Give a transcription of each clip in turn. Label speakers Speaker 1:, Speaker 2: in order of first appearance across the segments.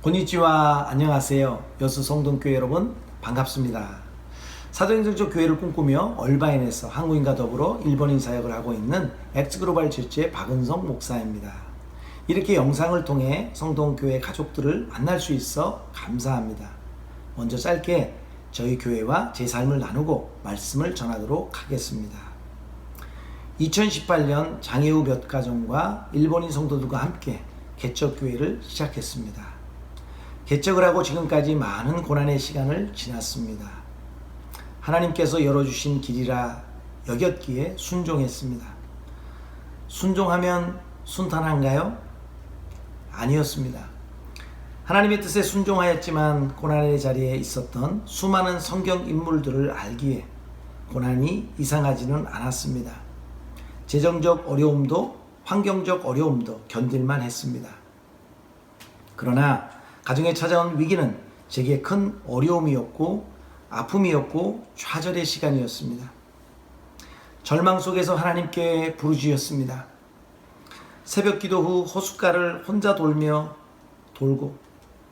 Speaker 1: konnichiwa, 안녕하세요. 여수 성동교회 여러분 반갑습니다. 사도행전적 교회를 꿈꾸며 얼바인에서 한국인과 더불어 일본인 사역을 하고 있는 엑스글로벌 처치의 박은성 목사입니다. 이렇게 영상을 통해 성동교회 가족들을 만날 수 있어 감사합니다. 먼저 짧게 저희 교회와 제 삶을 나누고 말씀을 전하도록 하겠습니다. 2018년 장애우 몇 가정과 일본인 성도들과 함께 개척교회를 시작했습니다. 개척을 하고 지금까지 많은 고난의 시간을 지났습니다. 하나님께서 열어주신 길이라 여겼기에 순종했습니다. 순종하면 순탄한가요? 아니었습니다. 하나님의 뜻에 순종하였지만 고난의 자리에 있었던 수많은 성경 인물들을 알기에 고난이 이상하지는 않았습니다. 재정적 어려움도 환경적 어려움도 견딜만 했습니다. 그러나 가정에 찾아온 위기는 제게 큰 어려움이었고 아픔이었고 좌절의 시간이었습니다. 절망 속에서 하나님께 부르짖었습니다. 새벽 기도 후 호숫가를 혼자 돌고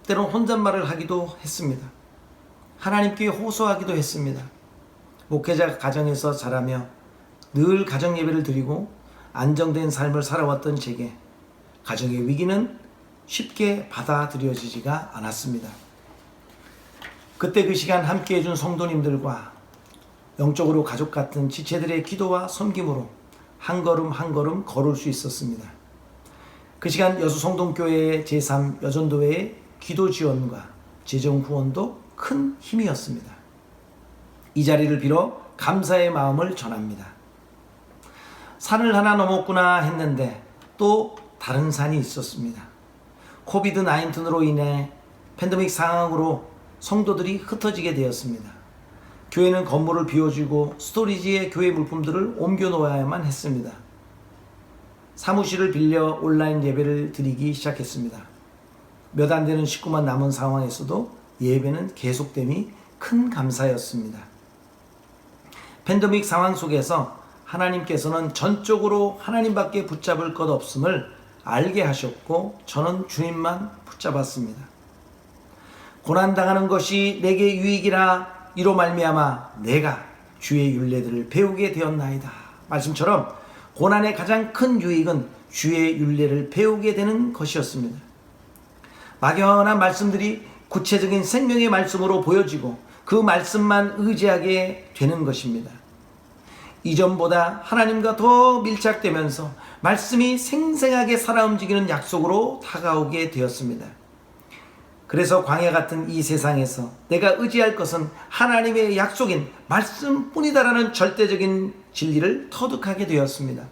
Speaker 1: 때론 혼잣말을 하기도 했습니다. 하나님께 호소하기도 했습니다. 목회자 가정에서 자라며 늘 가정 예배를 드리고 안정된 삶을 살아왔던 제게 가정의 위기는 쉽게 받아들여지지가 않았습니다. 그때 그 시간 함께 해준 성도님들과 영적으로 가족 같은 지체들의 기도와 섬김으로 한 걸음 한 걸음 걸을 수 있었습니다. 그 시간 여수 성동교회의 제3 여전도회의 기도 지원과 재정 후원도 큰 힘이었습니다. 이 자리를 빌어 감사의 마음을 전합니다. 산을 하나 넘었구나 했는데 또 다른 산이 있었습니다. 코비드-19로 인해 팬데믹 상황으로 성도들이 흩어지게 되었습니다. 교회는 건물을 비워주고 스토리지에 교회 물품들을 옮겨 놓아야만 했습니다. 사무실을 빌려 온라인 예배를 드리기 시작했습니다. 몇 안 되는 식구만 남은 상황에서도 예배는 계속됨이 큰 감사였습니다. 팬데믹 상황 속에서 하나님께서는 전적으로 하나님밖에 붙잡을 것 없음을 알게 하셨고 저는 주님만 붙잡았습니다. 고난당하는 것이 내게 유익이라 이로 말미암아 내가 주의 율례들을 배우게 되었나이다. 말씀처럼 고난의 가장 큰 유익은 주의 율례를 배우게 되는 것이었습니다. 막연한 말씀들이 구체적인 생명의 말씀으로 보여지고 그 말씀만 의지하게 되는 것입니다. 이전보다 하나님과 더 밀착되면서 말씀이 생생하게 살아 움직이는 약속으로 다가오게 되었습니다. 그래서 광야 같은 이 세상에서 내가 의지할 것은 하나님의 약속인 말씀뿐이다라는 절대적인 진리를 터득하게 되었습니다.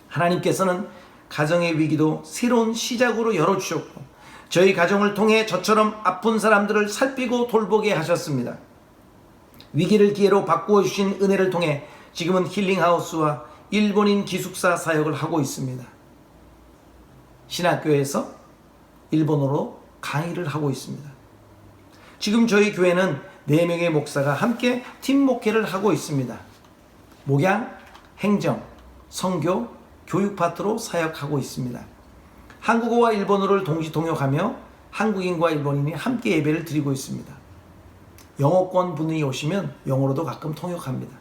Speaker 1: 하나님께서는 가정의 위기도 새로운 시작으로 열어주셨고 저희 가정을 통해 저처럼 아픈 사람들을 살피고 돌보게 하셨습니다. 위기를 기회로 바꾸어 주신 은혜를 통해 지금은 힐링하우스와 일본인 기숙사 사역을 하고 있습니다. 신학교에서 일본어로 강의를 하고 있습니다. 지금 저희 교회는 4명의 목사가 함께 팀 목회를 하고 있습니다. 목양, 행정, 선교, 교육 파트로 사역하고 있습니다. 한국어와 일본어를 동시 통역하며 한국인과 일본인이 함께 예배를 드리고 있습니다. 영어권 분이 오시면 영어로도 가끔 통역합니다.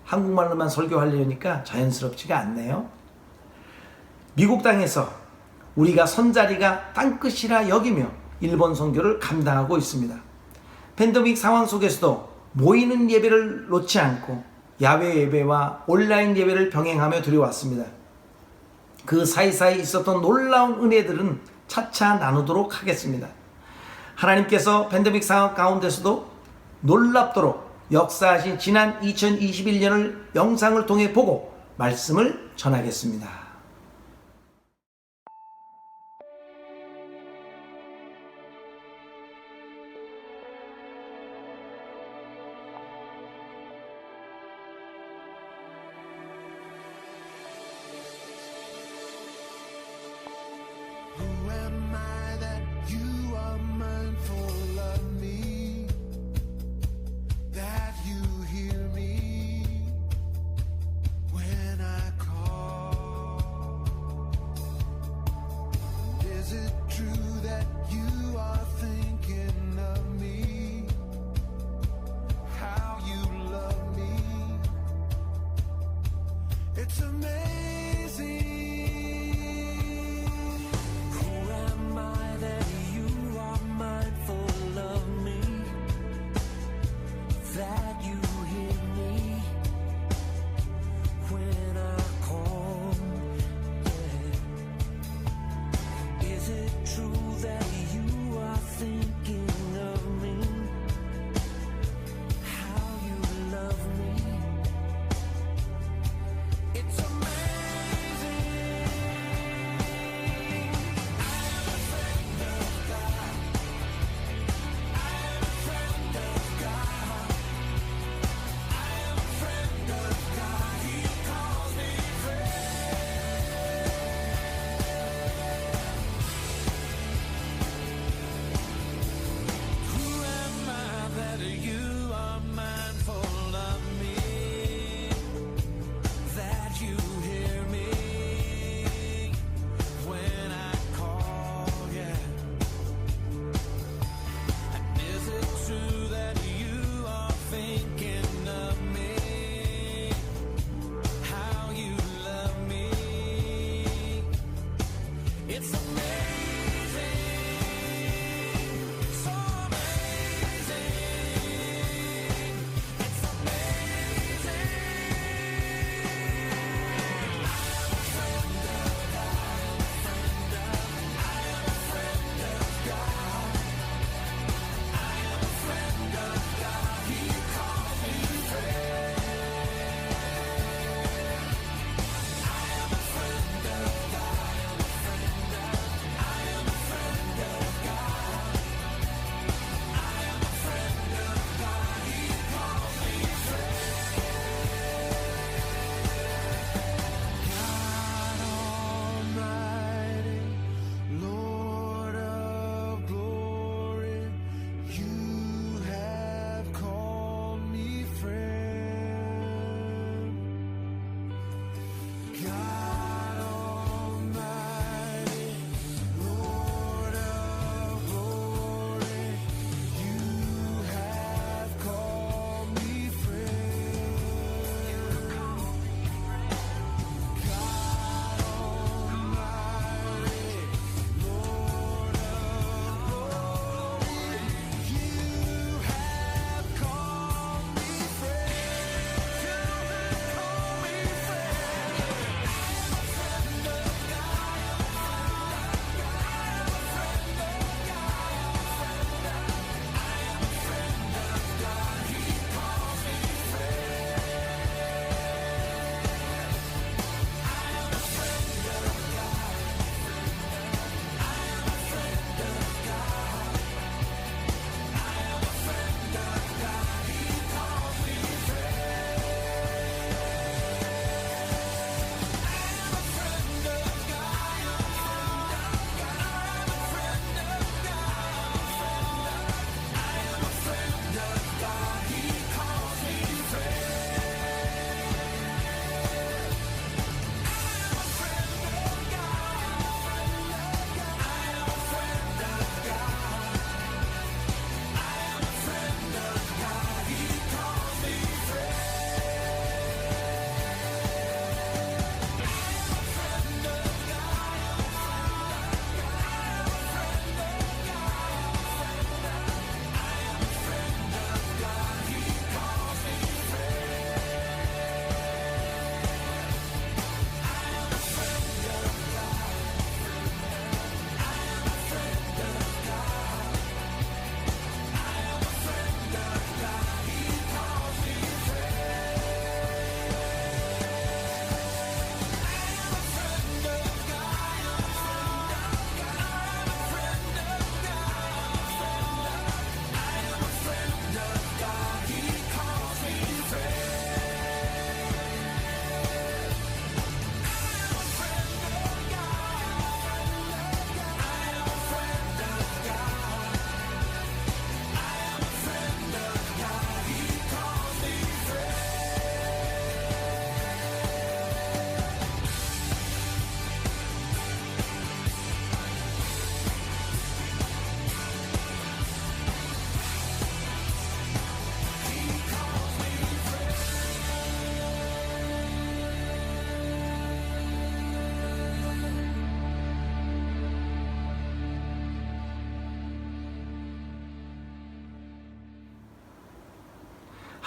Speaker 1: 한국말로만 설교하려니까 자연스럽지가 않네요. 미국 땅에서 우리가 선자리가 땅끝이라 여기며 일본 선교를 감당하고 있습니다. 팬데믹 상황 속에서도 모이는 예배를 놓지 않고 야외 예배와 온라인 예배를 병행하며 드려왔습니다. 그 사이사이 있었던 놀라운 은혜들은 차차 나누도록 하겠습니다. 하나님께서 팬데믹 상황 가운데서도 놀랍도록 역사하신 지난 2021년을 영상을 통해 보고 말씀을 전하겠습니다.
Speaker 2: Who am I that you are mindful of me? That you hear me when I call?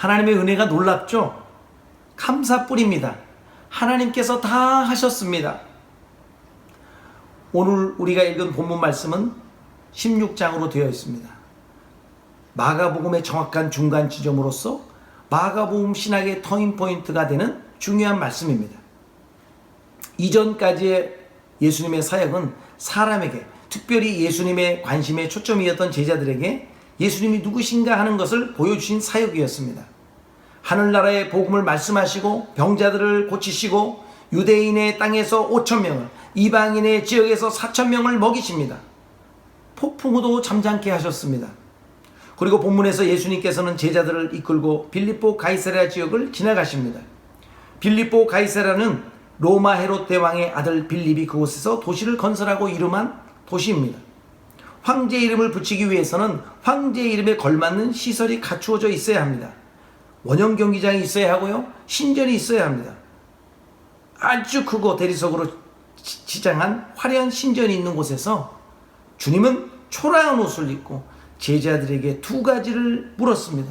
Speaker 1: 하나님의 은혜가 놀랍죠? 감사뿐입니다. 하나님께서 다 하셨습니다. 오늘 우리가 읽은 본문 말씀은 16장으로 되어 있습니다. 마가복음의 정확한 중간 지점으로서 마가복음 신학의 터닝포인트가 되는 중요한 말씀입니다. 이전까지의 예수님의 사역은 사람에게, 특별히 예수님의 관심의 초점이었던 제자들에게 예수님이 누구신가 하는 것을 보여주신 사역이었습니다. 하늘나라의 복음을 말씀하시고 병자들을 고치시고 유대인의 땅에서 5,000명을, 이방인의 지역에서 4,000명을 먹이십니다. 폭풍우도 잠잠케 하셨습니다. 그리고 본문에서 예수님께서는 제자들을 이끌고 빌립보 가이사랴 지역을 지나가십니다. 빌립보 가이사랴는 로마 헤롯 대왕의 아들 빌립이 그곳에서 도시를 건설하고 이름한 도시입니다. 황제 이름을 붙이기 위해서는 황제 이름에 걸맞는 시설이 갖추어져 있어야 합니다. 원형 경기장이 있어야 하고요, 신전이 있어야 합니다. 아주 크고 대리석으로 치장한 화려한 신전이 있는 곳에서 주님은 초라한 옷을 입고 제자들에게 두 가지를 물었습니다.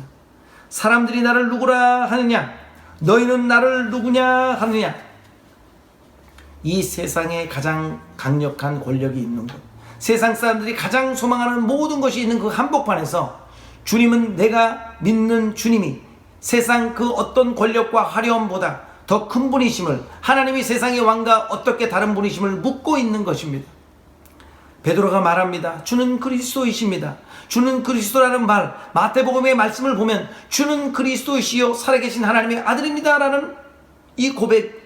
Speaker 1: 사람들이 나를 누구라 하느냐? 너희는 나를 누구냐 하느냐? 이 세상에 가장 강력한 권력이 있는 곳, 세상 사람들이 가장 소망하는 모든 것이 있는 그 한복판에서 주님은, 내가 믿는 주님이 세상 그 어떤 권력과 화려함보다 더 큰 분이심을, 하나님이 세상의 왕과 어떻게 다른 분이심을 묻고 있는 것입니다. 베드로가 말합니다. 주는 그리스도이십니다. 주는 그리스도라는 말, 마태복음의 말씀을 보면 주는 그리스도이시요 살아계신 하나님의 아들입니다 라는 이 고백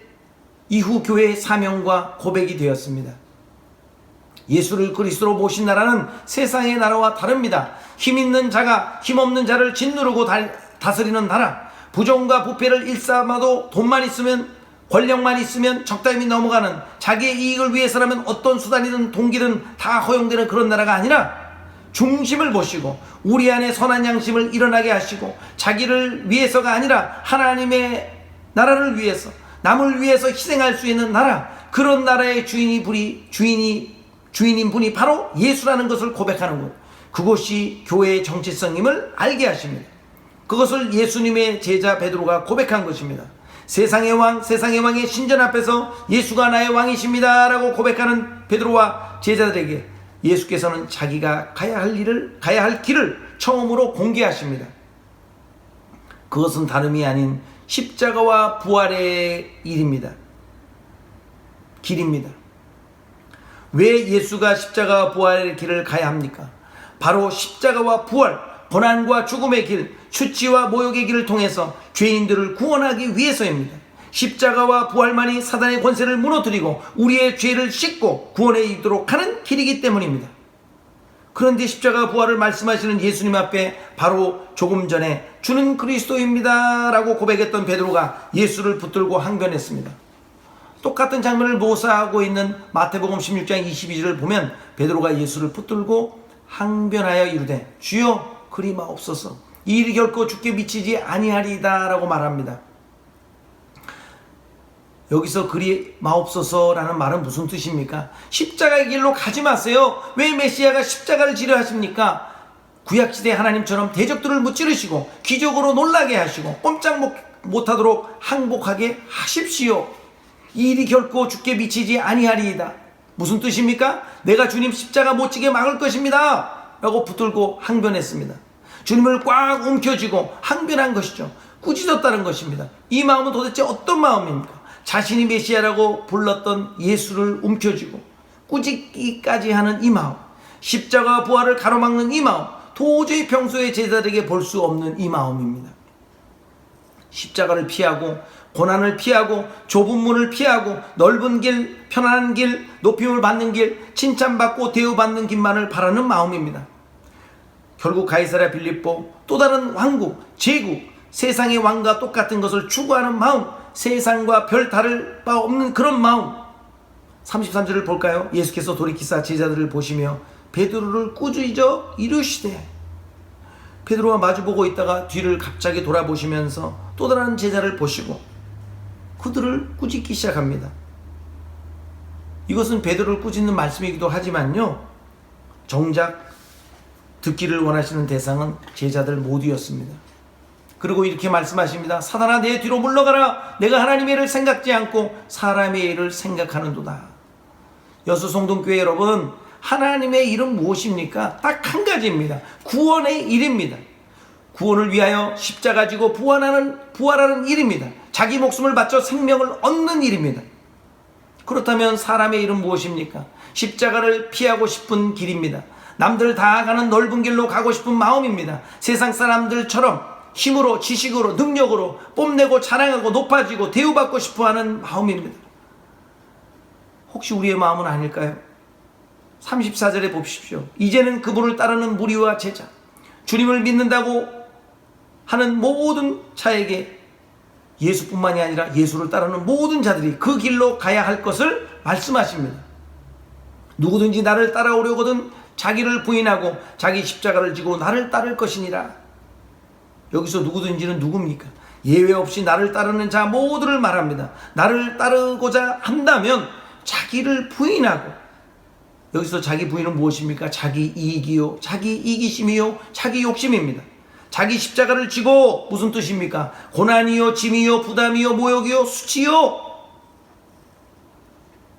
Speaker 1: 이후 교회의 사명과 고백이 되었습니다. 예수를 그리스도로 모신 나라는 세상의 나라와 다릅니다. 힘 있는 자가 힘없는 자를 짓누르고 다스리는 나라, 부정과 부패를 일삼아도 돈만 있으면, 권력만 있으면 적당히 넘어가는, 자기의 이익을 위해서라면 어떤 수단이든 동기든 다 허용되는 그런 나라가 아니라 중심을 보시고 우리 안에 선한 양심을 일어나게 하시고 자기를 위해서가 아니라 하나님의 나라를 위해서, 남을 위해서 희생할 수 있는 나라, 그런 나라의 주인인 분이 바로 예수라는 것을 고백하는 것, 그것이 교회의 정체성임을 알게 하십니다. 그것을 예수님의 제자 베드로가 고백한 것입니다. 세상의 왕, 세상의 왕의 신전 앞에서 예수가 나의 왕이십니다 라고 고백하는 베드로와 제자들에게 예수께서는 자기가 가야 할 길을 처음으로 공개하십니다. 그것은 다름이 아닌 십자가와 부활의 길입니다. 왜 예수가 십자가와 부활의 길을 가야 합니까? 바로 십자가와 부활, 고난과 죽음의 길, 수치와 모욕의 길을 통해서 죄인들을 구원하기 위해서입니다. 십자가와 부활만이 사단의 권세를 무너뜨리고 우리의 죄를 씻고 구원에 이르도록 하는 길이기 때문입니다. 그런데 십자가 부활을 말씀하시는 예수님 앞에 바로 조금 전에 주는 그리스도입니다 라고 고백했던 베드로가 예수를 붙들고 항변했습니다. 똑같은 장면을 묘사하고 있는 마태복음 16장 22절을 보면 베드로가 예수를 붙들고 항변하여 이르되 주여 그리 마옵소서, 이 일이 결코 주께 미치지 아니하리이다 라고 말합니다. 여기서 그리 마옵소서라는 말은 무슨 뜻입니까? 십자가의 길로 가지 마세요. 왜 메시아가 십자가를 지려 하십니까? 구약시대 하나님처럼 대적들을 무찌르시고 기적으로 놀라게 하시고 꼼짝 못하도록 항복하게 하십시오. 이 일이 결코 주께 미치지 아니하리이다. 무슨 뜻입니까? 내가 주님 십자가 못 지게 막을 것입니다 라고 붙들고 항변했습니다. 주님을 꽉 움켜쥐고 항변한 것이죠. 꾸짖었다는 것입니다. 이 마음은 도대체 어떤 마음입니까? 자신이 메시아라고 불렀던 예수를 움켜쥐고 꾸짖기까지 하는 이 마음, 십자가 부활을 가로막는 이 마음, 도저히 평소에 제자들에게 볼 수 없는 이 마음입니다. 십자가를 피하고 고난을 피하고 좁은 문을 피하고 넓은 길, 편안한 길, 높임을 받는 길, 칭찬받고 대우받는 길만을 바라는 마음입니다. 결국 가이사랴 빌립보, 또 다른 왕국, 제국, 세상의 왕과 똑같은 것을 추구하는 마음, 세상과 별 다를 바 없는 그런 마음. 33절을 볼까요? 예수께서 돌이키사 제자들을 보시며 베드로를 꾸짖어 이르시되, 베드로와 마주보고 있다가 뒤를 갑자기 돌아보시면서 또 다른 제자를 보시고 그들을 꾸짖기 시작합니다. 이것은 베드로를 꾸짖는 말씀이기도 하지만요, 정작 듣기를 원하시는 대상은 제자들 모두였습니다. 그리고 이렇게 말씀하십니다. 사단아, 내 뒤로 물러가라. 내가 하나님의 일을 생각지 않고 사람의 일을 생각하는도다. 여수송동교회 여러분, 하나님의 일은 무엇입니까? 딱 한 가지입니다. 구원의 일입니다. 구원을 위하여 십자가 지고 부활하는 일입니다. 자기 목숨을 바쳐 생명을 얻는 일입니다. 그렇다면 사람의 일은 무엇입니까? 십자가를 피하고 싶은 길입니다. 남들 다 가는 넓은 길로 가고 싶은 마음입니다. 세상 사람들처럼 힘으로, 지식으로, 능력으로 뽐내고 자랑하고 높아지고 대우받고 싶어하는 마음입니다. 혹시 우리의 마음은 아닐까요? 34절에 보십시오. 이제는 그분을 따르는 무리와 제자, 주님을 믿는다고 하는 모든 자에게 예수뿐만이 아니라 예수를 따르는 모든 자들이 그 길로 가야 할 것을 말씀하십니다. 누구든지 나를 따라오려거든 자기를 부인하고 자기 십자가를 지고 나를 따를 것이니라. 여기서 누구든지는 누굽니까? 예외 없이 나를 따르는 자 모두를 말합니다. 나를 따르고자 한다면 자기를 부인하고, 여기서 자기 부인은 무엇입니까? 자기 이익이요, 자기 이기심이요, 자기 욕심입니다. 자기 십자가를 지고 무슨 뜻입니까? 고난이요, 짐이요, 부담이요, 모욕이요, 수치요.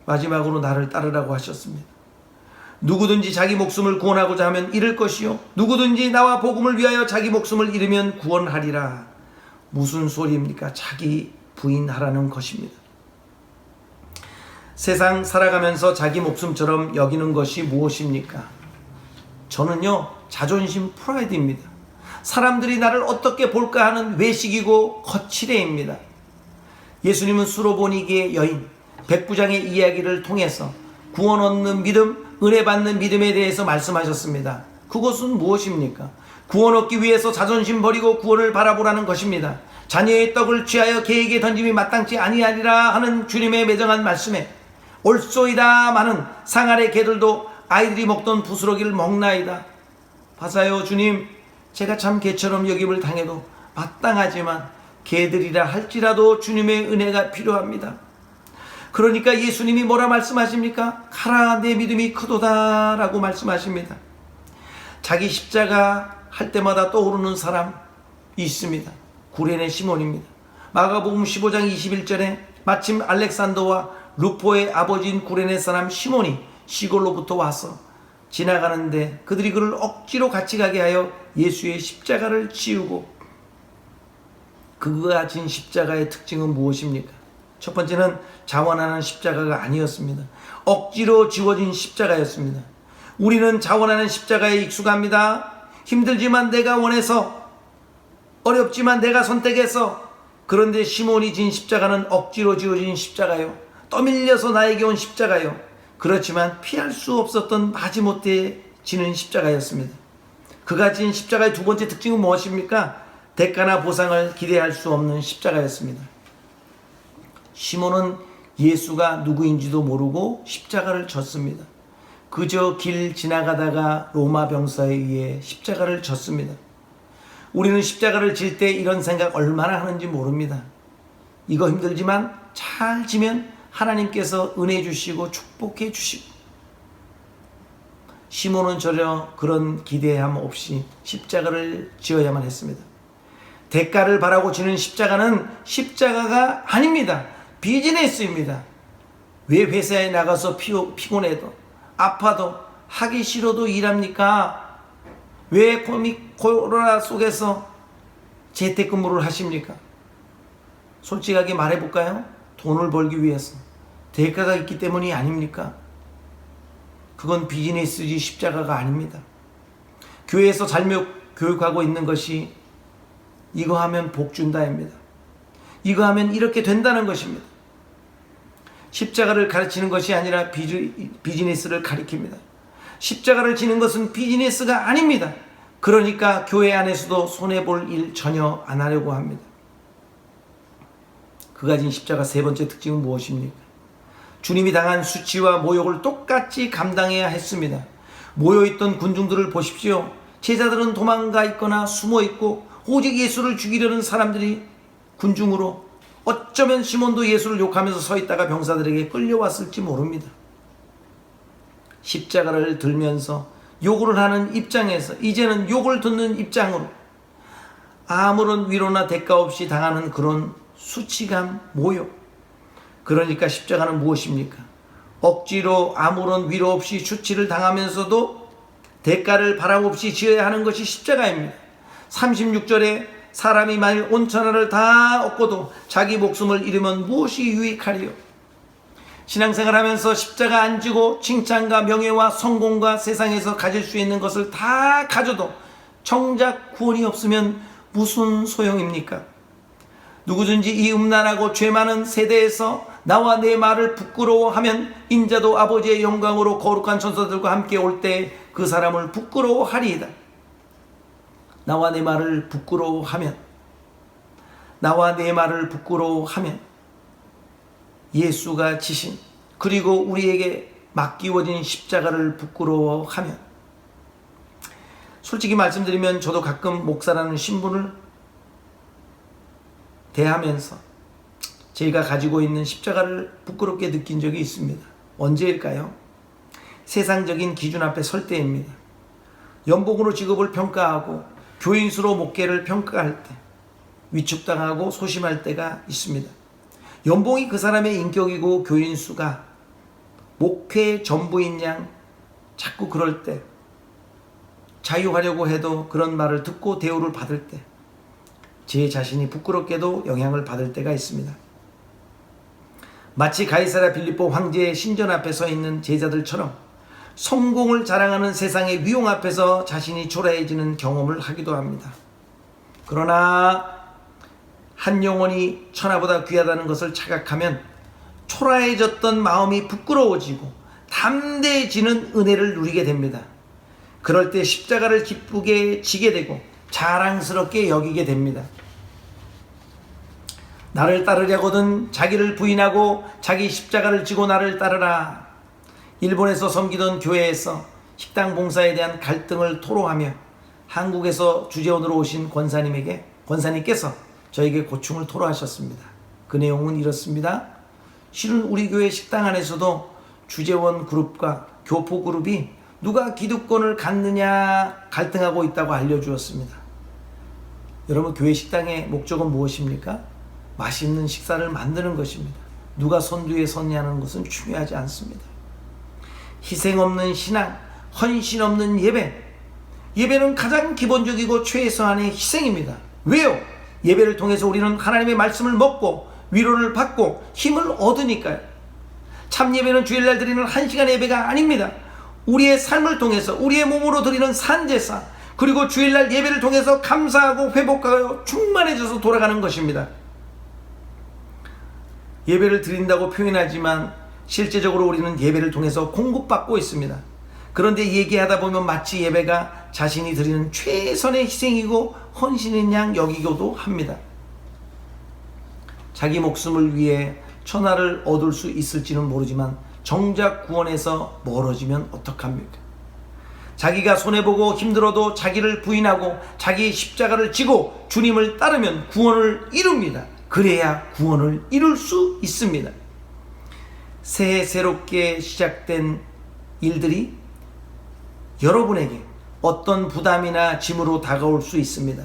Speaker 1: 마지막으로 나를 따르라고 하셨습니다. 누구든지 자기 목숨을 구원하고자 하면 잃을 것이요, 누구든지 나와 복음을 위하여 자기 목숨을 잃으면 구원하리라. 무슨 소리입니까? 자기 부인하라는 것입니다. 세상 살아가면서 자기 목숨처럼 여기는 것이 무엇입니까? 저는요, 자존심, 프라이드입니다. 사람들이 나를 어떻게 볼까 하는 외식이고 거칠애입니다. 예수님은 수로보니게의 여인 백부장의 이야기를 통해서 구원 얻는 믿음, 은혜 받는 믿음에 대해서 말씀하셨습니다. 그것은 무엇입니까? 구원 얻기 위해서 자존심 버리고 구원을 바라보라는 것입니다. 자녀의 떡을 취하여 개에게 던짐이 마땅치 아니하리라 하는 주님의 매정한 말씀에 옳소이다 마는 상아래 개들도 아이들이 먹던 부스러기를 먹나이다. 봐사요 주님, 제가 참 개처럼 여김을 당해도 마땅하지만 개들이라 할지라도 주님의 은혜가 필요합니다. 그러니까 예수님이 뭐라 말씀하십니까? 가라, 내 믿음이 크도다 라고 말씀하십니다. 자기 십자가 할 때마다 떠오르는 사람이 있습니다. 구레네 시몬입니다. 마가복음 15장 21절에 마침 알렉산더와 루포의 아버지인 구레네 사람 시몬이 시골로부터 와서 지나가는데 그들이 그를 억지로 같이 가게 하여 예수의 십자가를 지우고, 그가 진 십자가의 특징은 무엇입니까? 첫 번째는 자원하는 십자가가 아니었습니다. 억지로 지워진 십자가였습니다. 우리는 자원하는 십자가에 익숙합니다. 힘들지만 내가 원해서, 어렵지만 내가 선택해서. 그런데 시몬이 진 십자가는 억지로 지워진 십자가요, 떠밀려서 나에게 온 십자가요, 그렇지만 피할 수 없었던 마지못해 지는 십자가였습니다. 그가 진 십자가의 두 번째 특징은 무엇입니까? 대가나 보상을 기대할 수 없는 십자가였습니다. 시몬은 예수가 누구인지도 모르고 십자가를 졌습니다. 그저 길 지나가다가 로마 병사에 의해 십자가를 졌습니다. 우리는 십자가를 질 때 이런 생각 얼마나 하는지 모릅니다. 이거 힘들지만 잘 지면 하나님께서 은혜 주시고 축복해 주시고. 시몬은 전혀 그런 기대함 없이 십자가를 지어야만 했습니다. 대가를 바라고 지는 십자가는 십자가가 아닙니다. 비즈니스입니다. 왜 회사에 나가서 피곤해도 아파도 하기 싫어도 일합니까? 왜 코로나 속에서 재택근무를 하십니까? 솔직하게 말해볼까요? 돈을 벌기 위해서. 대가가 있기 때문이 아닙니까? 그건 비즈니스지 십자가가 아닙니다. 교회에서 잘못 교육하고 있는 것이 이거 하면 복 준다입니다. 이거 하면 이렇게 된다는 것입니다. 십자가를 가르치는 것이 아니라 비즈니스를 가리킵니다. 십자가를 지는 것은 비즈니스가 아닙니다. 그러니까 교회 안에서도 손해볼 일 전혀 안 하려고 합니다. 그가 진 십자가 세 번째 특징은 무엇입니까? 주님이 당한 수치와 모욕을 똑같이 감당해야 했습니다. 모여있던 군중들을 보십시오. 제자들은 도망가 있거나 숨어 있고 오직 예수를 죽이려는 사람들이 군중으로, 어쩌면 시몬도 예수를 욕하면서 서 있다가 병사들에게 끌려왔을지 모릅니다. 십자가를 들면서 욕을 하는 입장에서 이제는 욕을 듣는 입장으로, 아무런 위로나 대가 없이 당하는 그런 수치감, 모욕. 그러니까 십자가는 무엇입니까? 억지로 아무런 위로 없이 수치를 당하면서도 대가를 바람 없이 지어야 하는 것이 십자가입니다. 36절에 사람이 만일 온 천하를 다 얻고도 자기 목숨을 잃으면 무엇이 유익하리요? 신앙생활하면서 십자가 안 지고 칭찬과 명예와 성공과 세상에서 가질 수 있는 것을 다 가져도 정작 구원이 없으면 무슨 소용입니까? 누구든지 이 음란하고 죄 많은 세대에서 나와 내 말을 부끄러워하면 인자도 아버지의 영광으로 거룩한 천사들과 함께 올 때 그 사람을 부끄러워하리이다. 나와 내 말을 부끄러워하면, 나와 내 말을 부끄러워하면 예수가 지신 그리고 우리에게 맡기워진 십자가를 부끄러워하면, 솔직히 말씀드리면 저도 가끔 목사라는 신분을 대하면서 제가 가지고 있는 십자가를 부끄럽게 느낀 적이 있습니다. 언제일까요? 세상적인 기준 앞에 설 때입니다. 연봉으로 직업을 평가하고 교인수로 목회를 평가할 때 위축당하고 소심할 때가 있습니다. 연봉이 그 사람의 인격이고 교인수가 목회의 전부인 양 자꾸 그럴 때, 자유하려고 해도 그런 말을 듣고 대우를 받을 때 제 자신이 부끄럽게도 영향을 받을 때가 있습니다. 마치 가이사랴 빌립보 황제의 신전 앞에 서 있는 제자들처럼 성공을 자랑하는 세상의 위용 앞에서 자신이 초라해지는 경험을 하기도 합니다. 그러나 한 영혼이 천하보다 귀하다는 것을 자각하면 초라해졌던 마음이 부끄러워지고 담대해지는 은혜를 누리게 됩니다. 그럴 때 십자가를 기쁘게 지게 되고 자랑스럽게 여기게 됩니다. 나를 따르려거든 자기를 부인하고 자기 십자가를 지고 나를 따르라. 일본에서 섬기던 교회에서 식당 봉사에 대한 갈등을 토로하며 한국에서 주재원으로 오신 권사님께서 저에게 고충을 토로하셨습니다. 그 내용은 이렇습니다. 실은 우리 교회 식당 안에서도 주재원 그룹과 교포 그룹이 누가 기득권을 갖느냐 갈등하고 있다고 알려주었습니다. 여러분, 교회 식당의 목적은 무엇입니까? 맛있는 식사를 만드는 것입니다. 누가 선두에 섰냐는 것은 중요하지 않습니다. 희생 없는 신앙, 헌신 없는 예배. 예배는 가장 기본적이고 최소한의 희생입니다. 왜요? 예배를 통해서 우리는 하나님의 말씀을 먹고 위로를 받고 힘을 얻으니까요. 참 예배는 주일날 드리는 1시간 예배가 아닙니다. 우리의 삶을 통해서 우리의 몸으로 드리는 산제사, 그리고 주일날 예배를 통해서 감사하고 회복하여 충만해져서 돌아가는 것입니다. 예배를 드린다고 표현하지만 실제적으로 우리는 예배를 통해서 공급받고 있습니다. 그런데 얘기하다 보면 마치 예배가 자신이 드리는 최선의 희생이고 헌신인 양 여기고도 합니다. 자기 목숨을 위해 천하를 얻을 수 있을지는 모르지만 정작 구원에서 멀어지면 어떡합니까? 자기가 손해보고 힘들어도 자기를 부인하고 자기 십자가를 지고 주님을 따르면 구원을 이룹니다. 그래야 구원을 이룰 수 있습니다. 새해 새롭게 시작된 일들이 여러분에게 어떤 부담이나 짐으로 다가올 수 있습니다.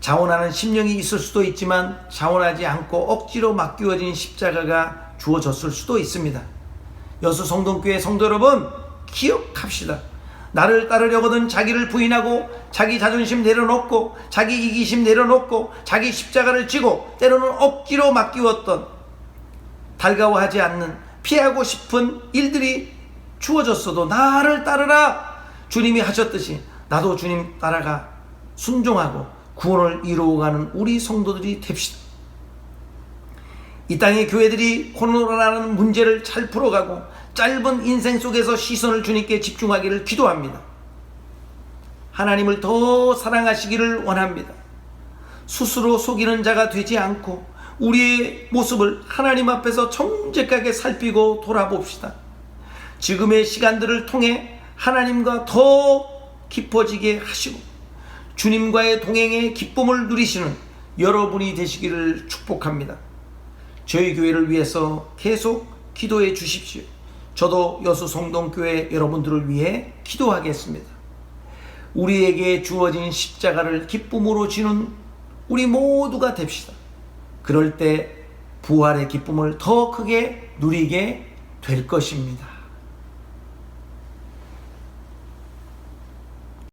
Speaker 1: 자원하는 심령이 있을 수도 있지만 자원하지 않고 억지로 맡기워진 십자가가 주어졌을 수도 있습니다. 여수 성동교회 성도 여러분, 기억합시다. 나를 따르려거든 자기를 부인하고 자기 자존심 내려놓고 자기 이기심 내려놓고 자기 십자가를 지고 때로는 억지로 맡기웠던, 달가워하지 않는, 피하고 싶은 일들이 주어졌어도 나를 따르라 주님이 하셨듯이 나도 주님 따라가 순종하고 구원을 이루어가는 우리 성도들이 됩시다. 이 땅의 교회들이 코로나라는 문제를 잘 풀어가고 짧은 인생 속에서 시선을 주님께 집중하기를 기도합니다. 하나님을 더 사랑하시기를 원합니다. 스스로 속이는 자가 되지 않고 우리의 모습을 하나님 앞에서 정직하게 살피고 돌아봅시다. 지금의 시간들을 통해 하나님과 더 깊어지게 하시고 주님과의 동행의 기쁨을 누리시는 여러분이 되시기를 축복합니다. 저희 교회를 위해서 계속 기도해 주십시오. 저도 여수 성동교회 여러분들을 위해 기도하겠습니다. 우리에게 주어진 십자가를 기쁨으로 지는 우리 모두가 됩시다. 그럴 때 부활의 기쁨을 더 크게 누리게 될 것입니다.